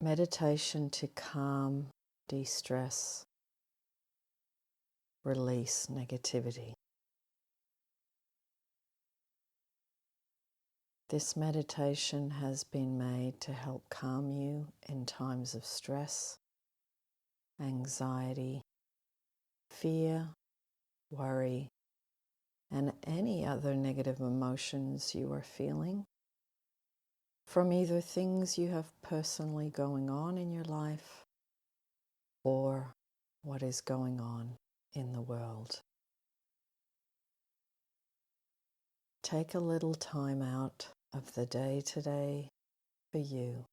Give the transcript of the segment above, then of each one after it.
meditation to calm, de-stress, release negativity. This meditation has been made to help calm you in times of stress, anxiety, fear, worry, and any other negative emotions you are feeling from either things you have personally going on in your life or what is going on in the world. Take a little time out of the day today for you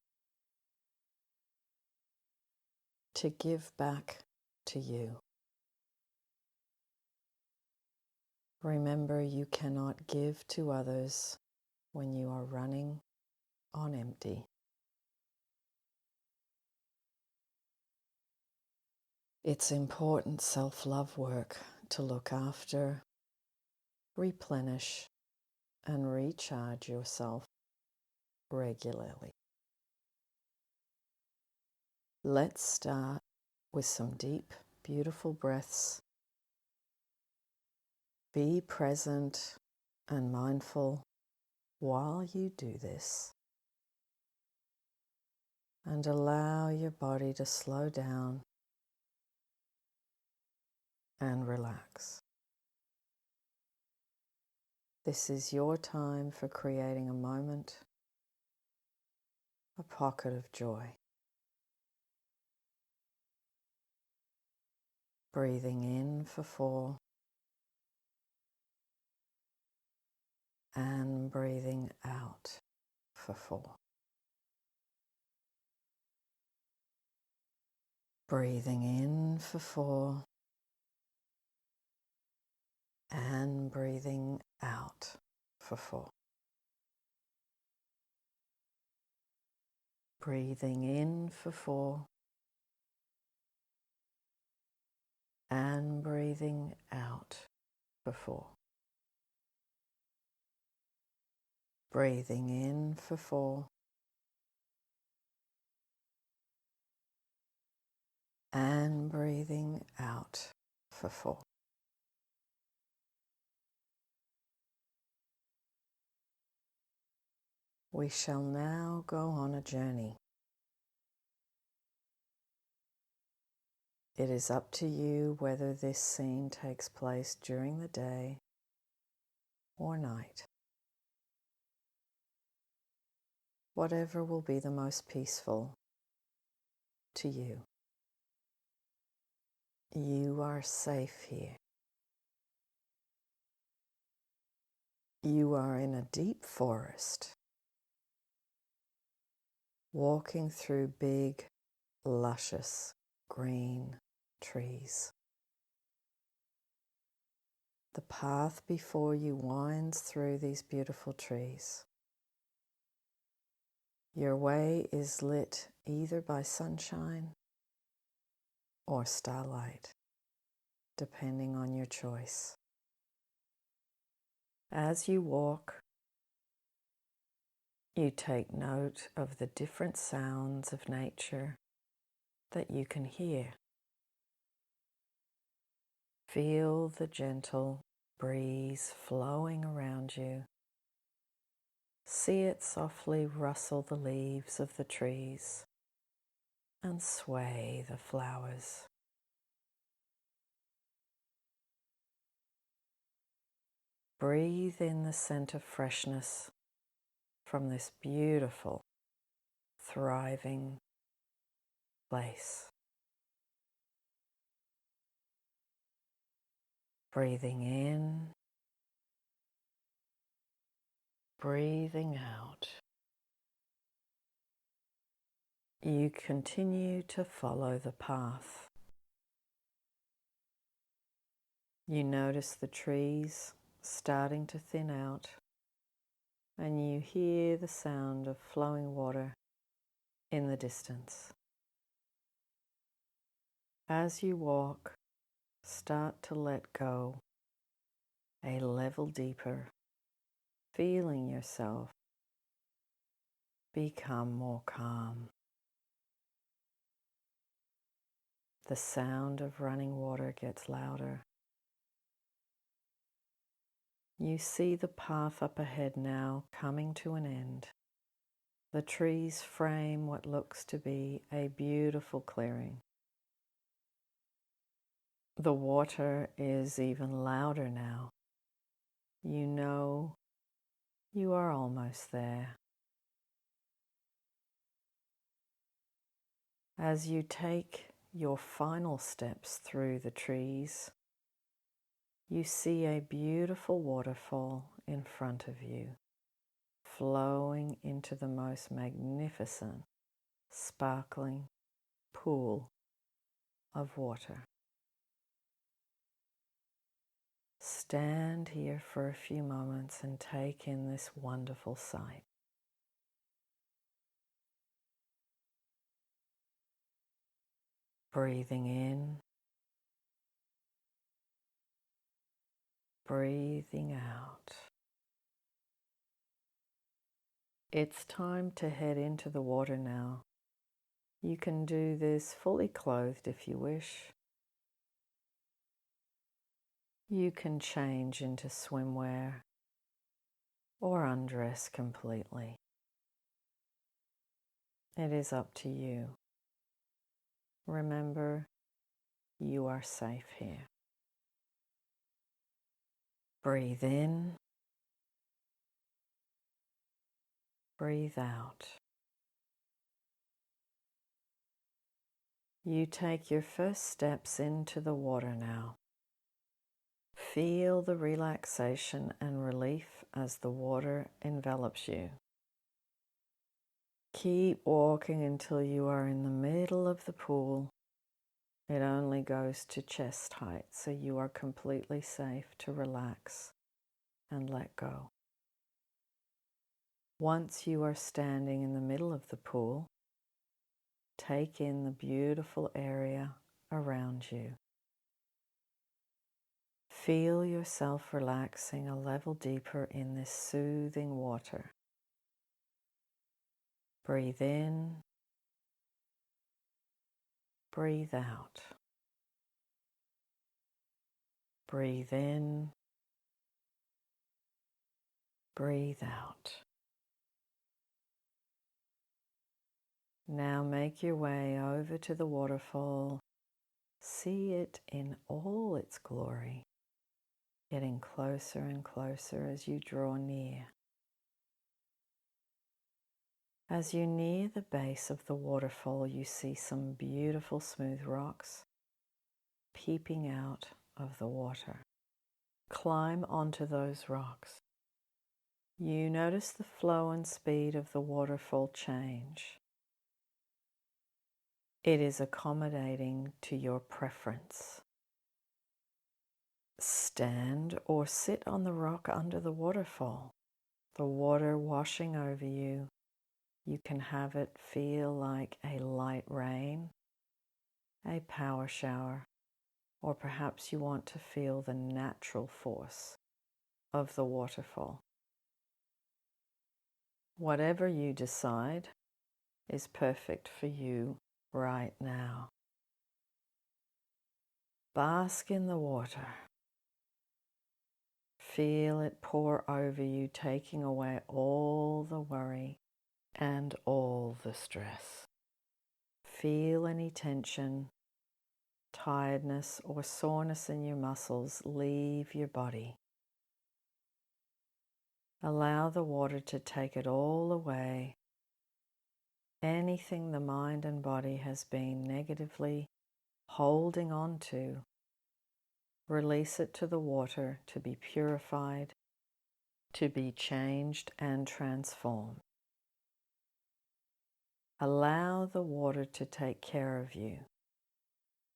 to give back to you. Remember, you cannot give to others when you are running on empty. It's important self-love work to look after, replenish, and recharge yourself regularly. Let's start with some deep, beautiful breaths. Be present and mindful while you do this, and allow your body to slow down and relax. This is your time for creating a moment, a pocket of joy. Breathing in for 4 and breathing out for 4. Breathing in for 4 and breathing out for 4. Breathing in for 4 and breathing out for 4. Breathing in for 4 and breathing out for 4. We shall now go on a journey. It is up to you whether this scene takes place during the day or night. Whatever will be the most peaceful to you. You are safe here. You are in a deep forest, walking through big, luscious, green trees. The path before you winds through these beautiful trees. Your way is lit either by sunshine or starlight, depending on your choice. As you walk, you take note of the different sounds of nature that you can hear. Feel the gentle breeze flowing around you. See it softly rustle the leaves of the trees and sway the flowers. Breathe in the scent of freshness from this beautiful, thriving place. Breathing in, breathing out. You continue to follow the path. You notice the trees starting to thin out, and you hear the sound of flowing water in the distance. As you walk, start to let go a level deeper, feeling yourself become more calm. The sound of running water gets louder. You see the path up ahead now coming to an end. The trees frame what looks to be a beautiful clearing. The water is even louder now. You know you are almost there. As you take your final steps through the trees, you see a beautiful waterfall in front of you, flowing into the most magnificent, sparkling pool of water. Stand here for a few moments and take in this wonderful sight. Breathing in, breathing out. It's time to head into the water now. You can do this fully clothed if you wish. You can change into swimwear or undress completely. It is up to you. Remember, you are safe here. Breathe in, breathe out. You take your first steps into the water now. Feel the relaxation and relief as the water envelops you. Keep walking until you are in the middle of the pool. It only goes to chest height, so you are completely safe to relax and let go. Once you are standing in the middle of the pool, take in the beautiful area around you. Feel yourself relaxing a level deeper in this soothing water. Breathe in, breathe out. Breathe in, breathe out. Now make your way over to the waterfall. See it in all its glory, getting closer and closer as you draw near. As you near the base of the waterfall, you see some beautiful smooth rocks peeping out of the water. Climb onto those rocks. You notice the flow and speed of the waterfall change. It is accommodating to your preference. Stand or sit on the rock under the waterfall. The water washing over you. You can have it feel like a light rain, a power shower, or perhaps you want to feel the natural force of the waterfall. Whatever you decide is perfect for you right now. Bask in the water. Feel it pour over you, taking away all the worry and all the stress. Feel any tension, tiredness, or soreness in your muscles leave your body. Allow the water to take it all away. Anything the mind and body has been negatively holding on to, release it to the water to be purified, to be changed and transformed. Allow the water to take care of you,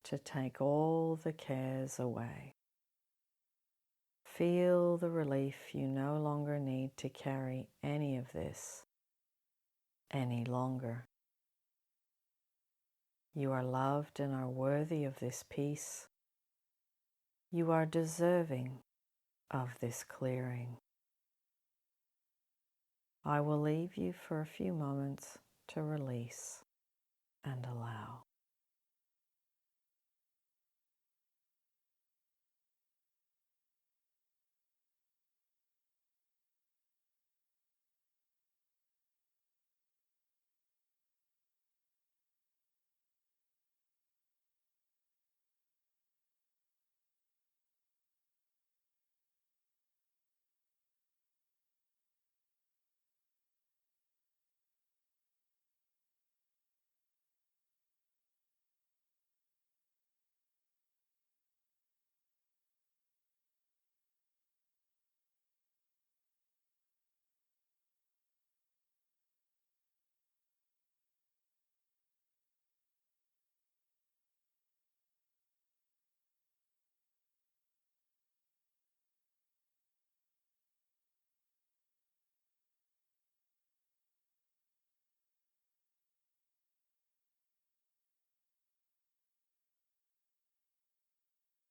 to take all the cares away. Feel the relief. You no longer need to carry any of this any longer. You are loved and are worthy of this peace. You are deserving of this clearing. I will leave you for a few moments to release and allow.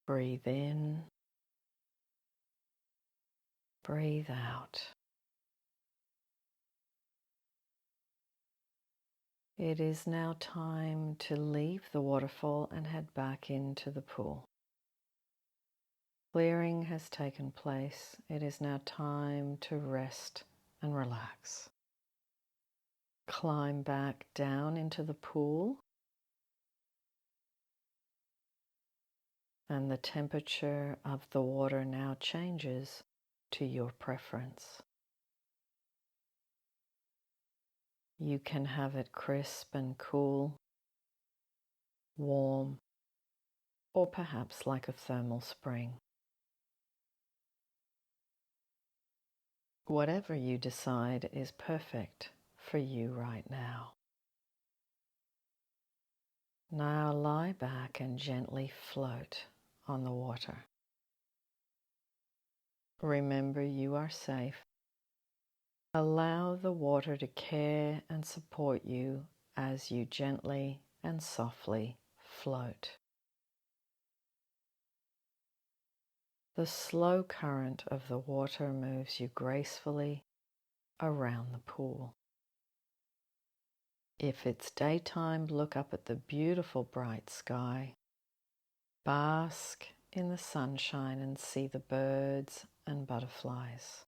Breathe in. Breathe out. It is now time to leave the waterfall and head back into the pool. Clearing has taken place. It is now time to rest and relax. Climb back down into the pool, and the temperature of the water now changes to your preference. You can have it crisp and cool, warm, or perhaps like a thermal spring. Whatever you decide is perfect for you right now. Now lie back and gently float on the water. Remember, you are safe. Allow the water to care and support you as you gently and softly float. The slow current of the water moves you gracefully around the pool. If it's daytime, look up at the beautiful bright sky. Bask in the sunshine and see the birds and butterflies.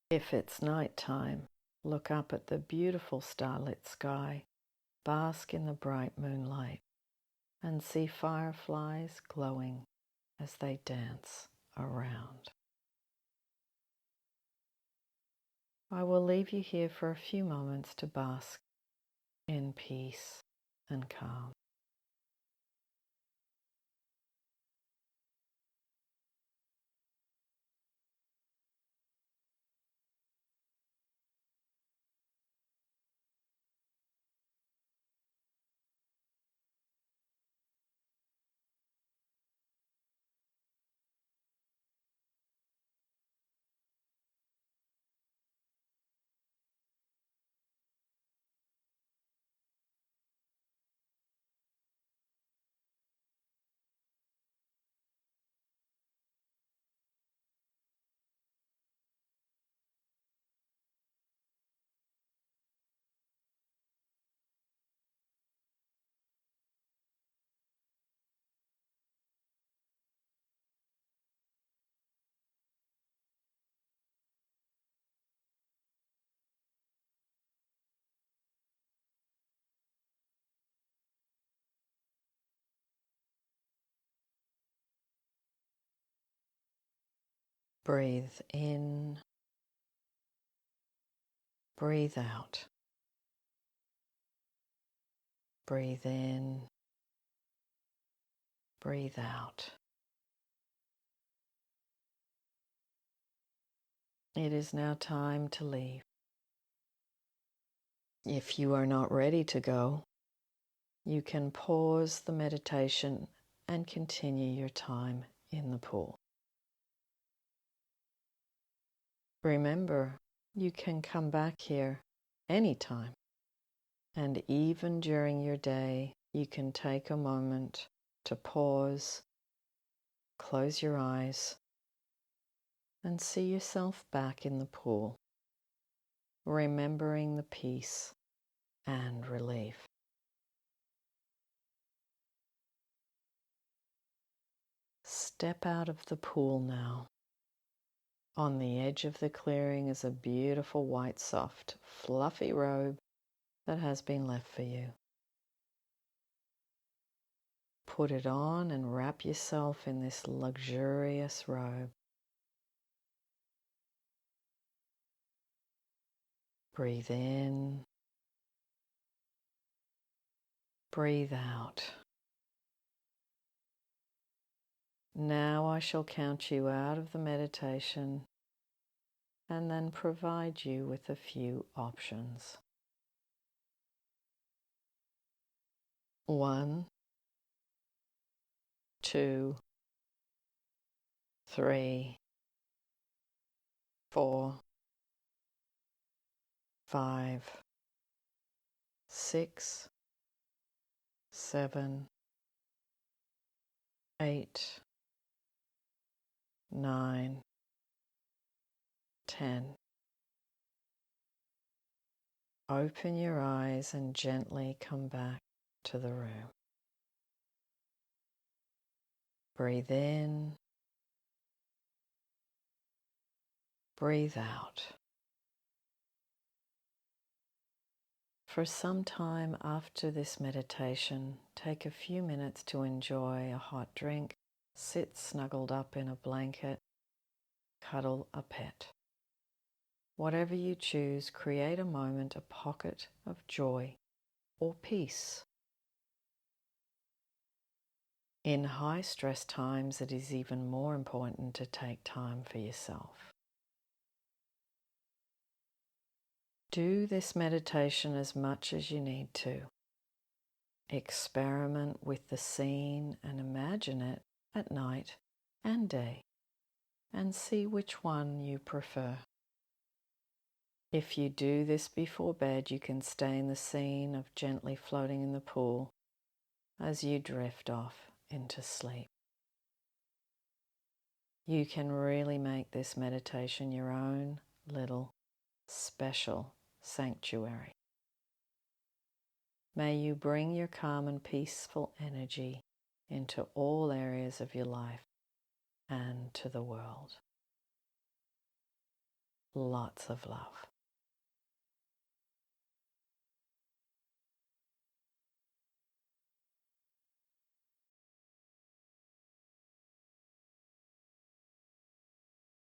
If it's nighttime, look up at the beautiful starlit sky, bask in the bright moonlight, and see fireflies glowing as they dance around. I will leave you here for a few moments to bask in peace and calm. Breathe in, breathe out. Breathe in, breathe out. It is now time to leave. If you are not ready to go, you can pause the meditation and continue your time in the pool. Remember, you can come back here anytime, and even during your day, you can take a moment to pause, close your eyes, and see yourself back in the pool, remembering the peace and relief. Step out of the pool now. On the edge of the clearing is a beautiful white, soft, fluffy robe that has been left for you. Put it on and wrap yourself in this luxurious robe. Breathe in, breathe out. Now I shall count you out of the meditation and then provide you with a few options. 1, 2, 3, 4, 5, 6, 7, 8, 9, 10. Open your eyes and gently come back to the room. Breathe in, breathe out. For some time after this meditation, take a few minutes to enjoy a hot drink, sit snuggled up in a blanket, cuddle a pet. Whatever you choose, create a moment, a pocket of joy or peace. In high stress times, it is even more important to take time for yourself. Do this meditation as much as you need to. Experiment with the scene and imagine it at night and day, and see which one you prefer. If you do this before bed, you can stay in the scene of gently floating in the pool as you drift off into sleep. You can really make this meditation your own little special sanctuary. May you bring your calm and peaceful energy into all areas of your life and to the world. Lots of love.